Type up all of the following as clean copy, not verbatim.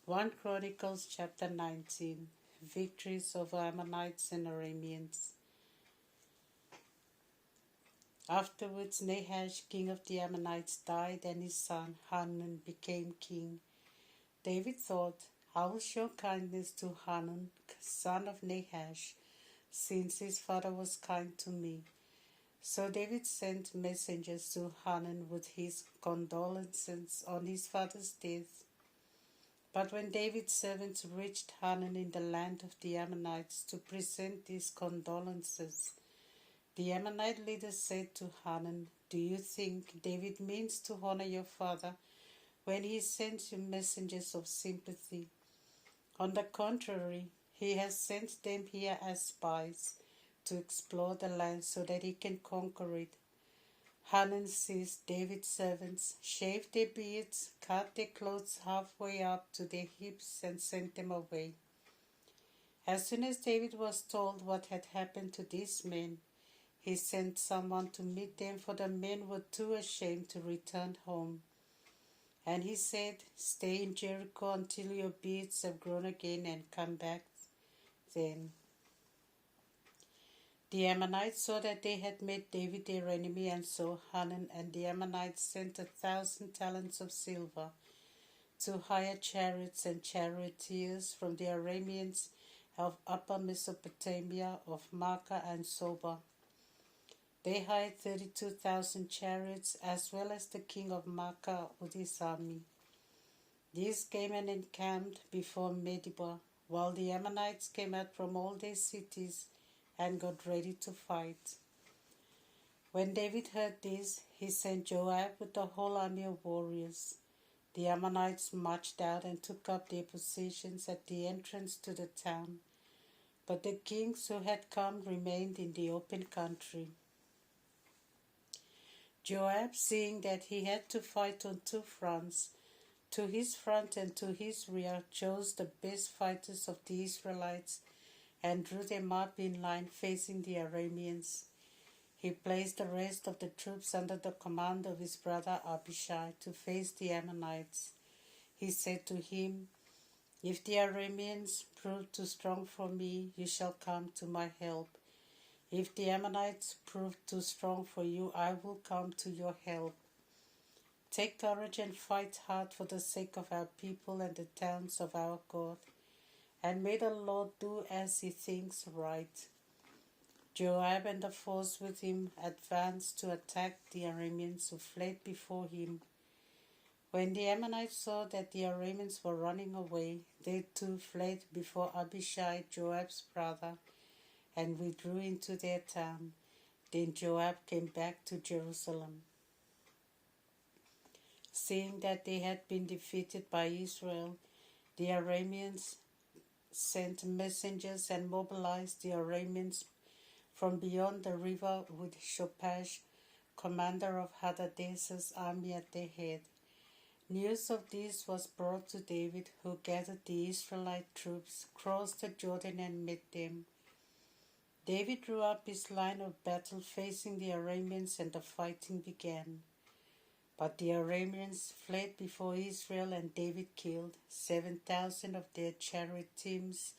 1 Chronicles chapter 19. Victories over Ammonites and Arameans. Afterwards Nahash, king of the Ammonites, died, and his son Hanun became king. David thought, I will show kindness to Hanun, son of Nahash, since his father was kind to me. So David sent messengers to Hanun with his condolences on his father's death. But when David's servants reached Hanun in the land of the Ammonites to present these condolences, the Ammonite leader said to Hanun, Do you think David means to honor your father when he sends you messengers of sympathy? On the contrary, he has sent them here as spies to explore the land so that he can conquer it. Hanun seized David's servants, shaved their beards, cut their clothes halfway up to their hips, and sent them away. As soon as David was told what had happened to these men, he sent someone to meet them, for the men were too ashamed to return home. And he said, Stay in Jericho until your beards have grown again, and come back then. The Ammonites saw that they had made David their enemy, and so Hanun and the Ammonites sent 1,000 talents of silver to hire chariots and charioteers from the Arameans of Upper Mesopotamia, of Maacah and Soba. They hired 32,000 chariots, as well as the king of Maacah with his army. These came and encamped before Medeba, while the Ammonites came out from all their cities and got ready to fight. When David heard this, he sent Joab with the whole army of warriors. The Ammonites marched out and took up their positions at the entrance to the town, but the kings who had come remained in the open country. Joab, seeing that he had to fight on two fronts, to his front and to his rear, chose the best fighters of the Israelites and drew them up in line facing the Arameans. He placed the rest of the troops under the command of his brother Abishai to face the Ammonites. He said to him, If the Arameans prove too strong for me, you shall come to my help. If the Ammonites prove too strong for you, I will come to your help. Take courage and fight hard for the sake of our people and the towns of our God, and may the Lord do as he thinks right. Joab and the force with him advanced to attack the Arameans, who fled before him. When the Ammonites saw that the Arameans were running away, they too fled before Abishai, Joab's brother, and withdrew into their town. Then Joab came back to Jerusalem. Seeing that they had been defeated by Israel, the Arameans sent messengers and mobilized the Arameans from beyond the river with Shopash, commander of Hadadezer's army, at their head. News of this was brought to David, who gathered the Israelite troops, crossed the Jordan, and met them. David drew up his line of battle facing the Arameans, and the fighting began. But the Arameans fled before Israel, and David killed 7,000 of their chariot teams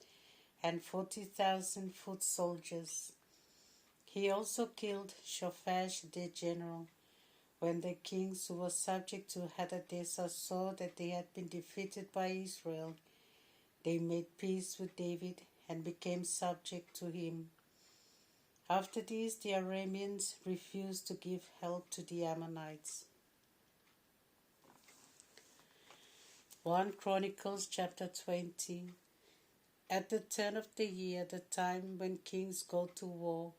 and 40,000 foot soldiers. He also killed Shopash, their general. When the kings who were subject to Hadadezer saw that they had been defeated by Israel, they made peace with David and became subject to him. After this, the Arameans refused to give help to the Ammonites. 1 Chronicles chapter 20. At the turn of the year, the time when kings go to war,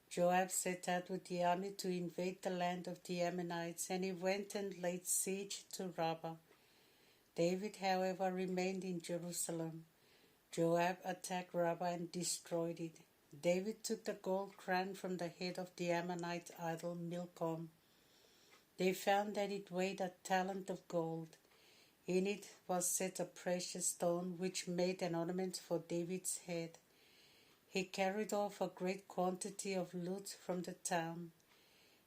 Joab set out with the army to invade the land of the Ammonites, and he went and laid siege to Rabbah. David, however, remained in Jerusalem. Joab attacked Rabbah and destroyed it. David took the gold crown from the head of the Ammonite idol Milcom. They found that it weighed 1 talent of gold. In it was set a precious stone, which made an ornament for David's head. He carried off a great quantity of loot from the town.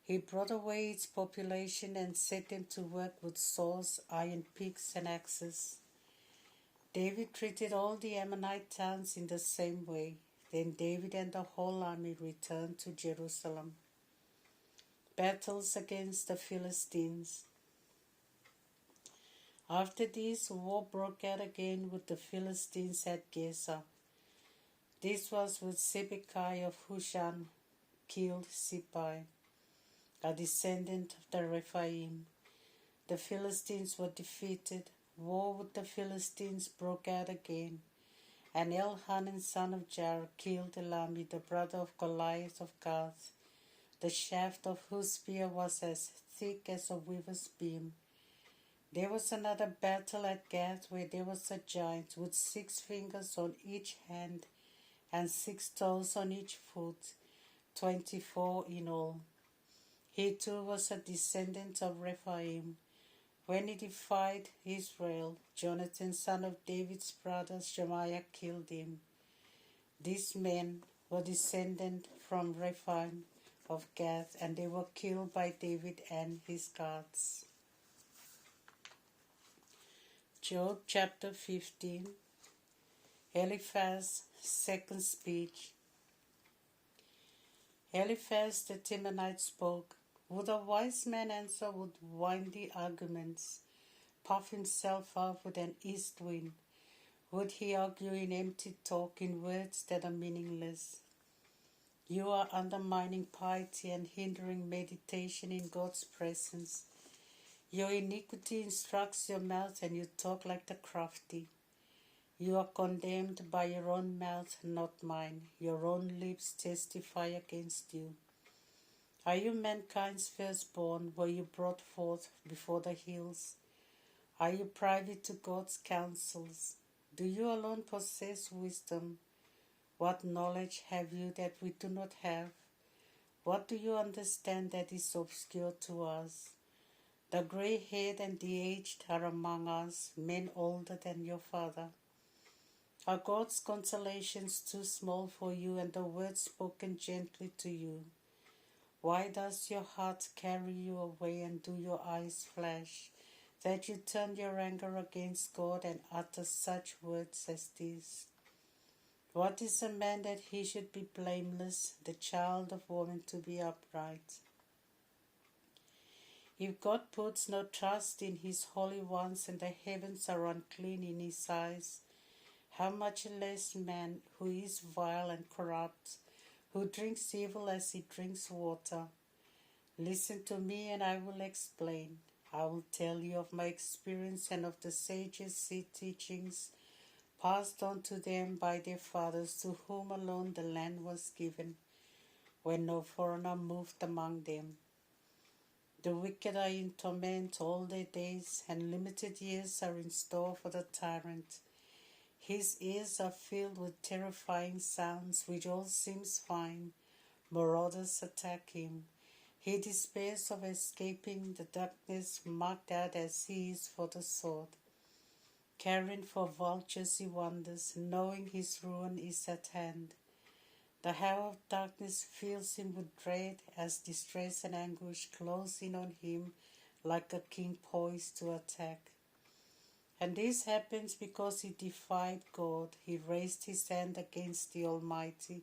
He brought away its population and set them to work with saws, iron picks, and axes. David treated all the Ammonite towns in the same way. Then David and the whole army returned to Jerusalem. Battles against the Philistines. After this, war broke out again with the Philistines at Gaza. This was with Sibbecai of Hushan killed Sippai, a descendant of the Rephaim. The Philistines were defeated. War with the Philistines broke out again, and Elhanan son of Jair killed Elami, the brother of Goliath of Gath, the shaft of whose spear was as thick as a weaver's beam. There was another battle at Gath, where there was a giant with 6 fingers on each hand and 6 toes on each foot, 24 in all. He too was a descendant of Rephaim. When he defied Israel, Jonathan, son of David's brother Shemaiah, killed him. These men were descended from Rephaim of Gath, and they were killed by David and his guards. Job chapter 15. Eliphaz, second speech. Eliphaz the Temanite spoke. Would a wise man answer with windy arguments, puff himself up with an east wind? Would he argue in empty talk, in words that are meaningless? You are undermining piety and hindering meditation in God's presence. Your iniquity instructs your mouth, and you talk like the crafty. You are condemned by your own mouth, not mine. Your own lips testify against you. Are you mankind's firstborn? Were you brought forth before the hills? Are you privy to God's counsels? Do you alone possess wisdom? What knowledge have you that we do not have? What do you understand that is obscure to us? The gray-haired and the aged are among us, men older than your father. Are God's consolations too small for you, and the words spoken gently to you? Why does your heart carry you away and do your eyes flash, that you turn your anger against God and utter such words as these? What is a man that he should be blameless, the child of woman to be upright? If God puts no trust in his holy ones, and the heavens are unclean in his eyes, how much less man who is vile and corrupt, who drinks evil as he drinks water? Listen to me, and I will explain. I will tell you of my experience and of the sages' teachings passed on to them by their fathers, to whom alone the land was given, when no foreigner moved among them. The wicked are in torment all their days, and limited years are in store for the tyrant. His ears are filled with terrifying sounds, which all seems fine. Marauders attack him. He despairs of escaping the darkness, marked out as he is for the sword. Caring for vultures he wanders, knowing his ruin is at hand. The hour of darkness fills him with dread, as distress and anguish close in on him like a king poised to attack. And this happens because he defied God. He raised his hand against the Almighty,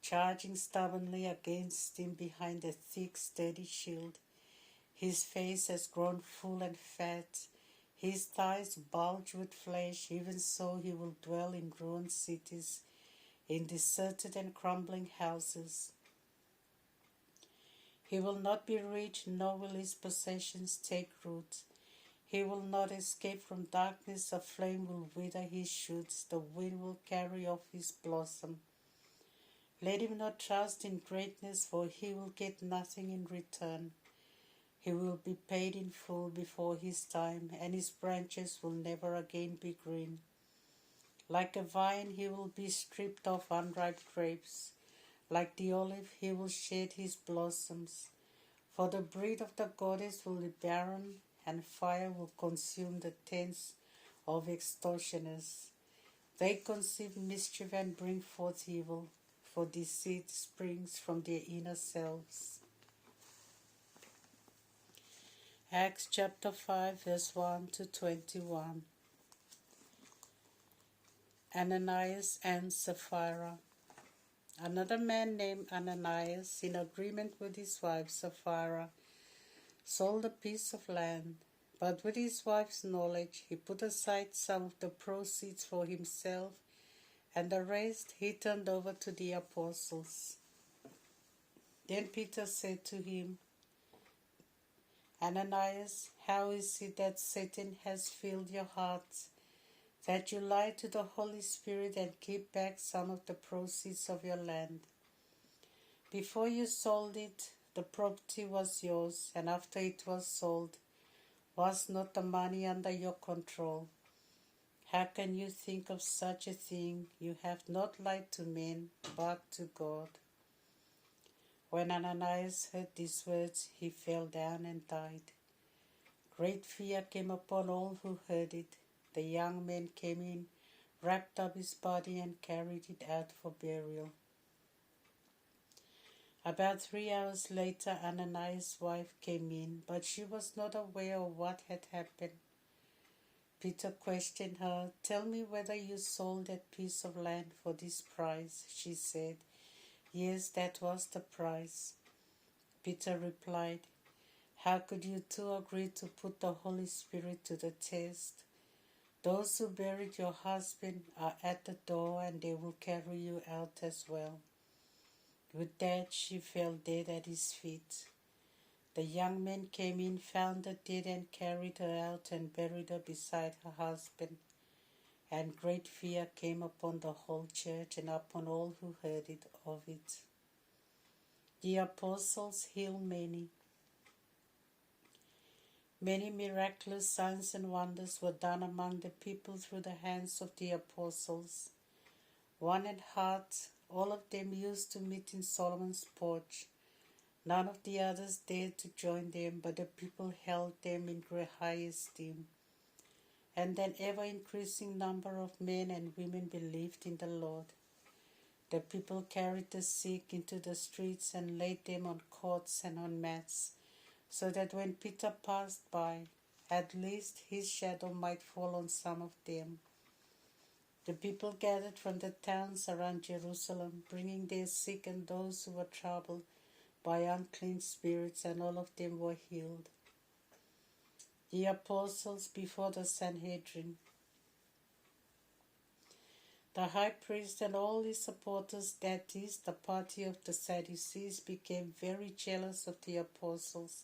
charging stubbornly against him behind a thick, steady shield. His face has grown full and fat. His thighs bulge with flesh. Even so he will dwell in ruined cities, in deserted and crumbling houses. He will not be rich, nor will his possessions take root. He will not escape from darkness. A flame will wither his shoots. The wind will carry off his blossom. Let him not trust in greatness, for he will get nothing in return. He will be paid in full before his time, and his branches will never again be green. Like a vine, he will be stripped of unripe grapes. Like the olive, he will shed his blossoms. For the breed of the goddess will be barren, and fire will consume the tents of extortioners. They conceive mischief and bring forth evil, for deceit springs from their inner selves. Acts chapter 5, verse 1 to 21. Ananias and Sapphira. Another man named Ananias, in agreement with his wife Sapphira, sold a piece of land. But with his wife's knowledge, he put aside some of the proceeds for himself, and the rest he turned over to the apostles. Then Peter said to him, Ananias, how is it that Satan has filled your heart, that you lie to the Holy Spirit and keep back some of the proceeds of your land? Before you sold it, the property was yours, and after it was sold, was not the money under your control? How can you think of such a thing? You have not lied to men, but to God. When Ananias heard these words, he fell down and died. Great fear came upon all who heard it. The young man came in, wrapped up his body, and carried it out for burial. About 3 hours later, Ananias' wife came in, but she was not aware of what had happened. Peter questioned her. Tell me whether you sold that piece of land for this price, she said. Yes, that was the price. Peter replied, how could you two agree to put the Holy Spirit to the test? Those who buried your husband are at the door, and they will carry you out as well. With that, she fell dead at his feet. The young man came in, found her dead, and carried her out and buried her beside her husband. And great fear came upon the whole church and upon all who heard of it. The apostles healed many. Many miraculous signs and wonders were done among the people through the hands of the apostles. One at heart, all of them used to meet in Solomon's porch. None of the others dared to join them, but the people held them in great high esteem. And an ever-increasing number of men and women believed in the Lord. The people carried the sick into the streets and laid them on cots and on mats, so that when Peter passed by, at least his shadow might fall on some of them. The people gathered from the towns around Jerusalem, bringing their sick and those who were troubled by unclean spirits, and all of them were healed. The apostles before the Sanhedrin. The high priest and all his supporters, that is, the party of the Sadducees, became very jealous of the apostles.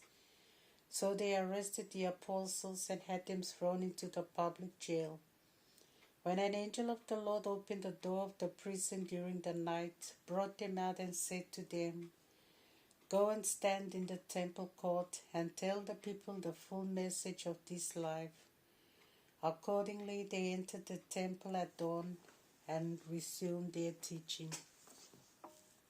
So they arrested the apostles and had them thrown into the public jail. When an angel of the Lord opened the door of the prison during the night, brought them out and said to them, Go and stand in the temple court and tell the people the full message of this life. Accordingly, they entered the temple at dawn and resumed their teaching.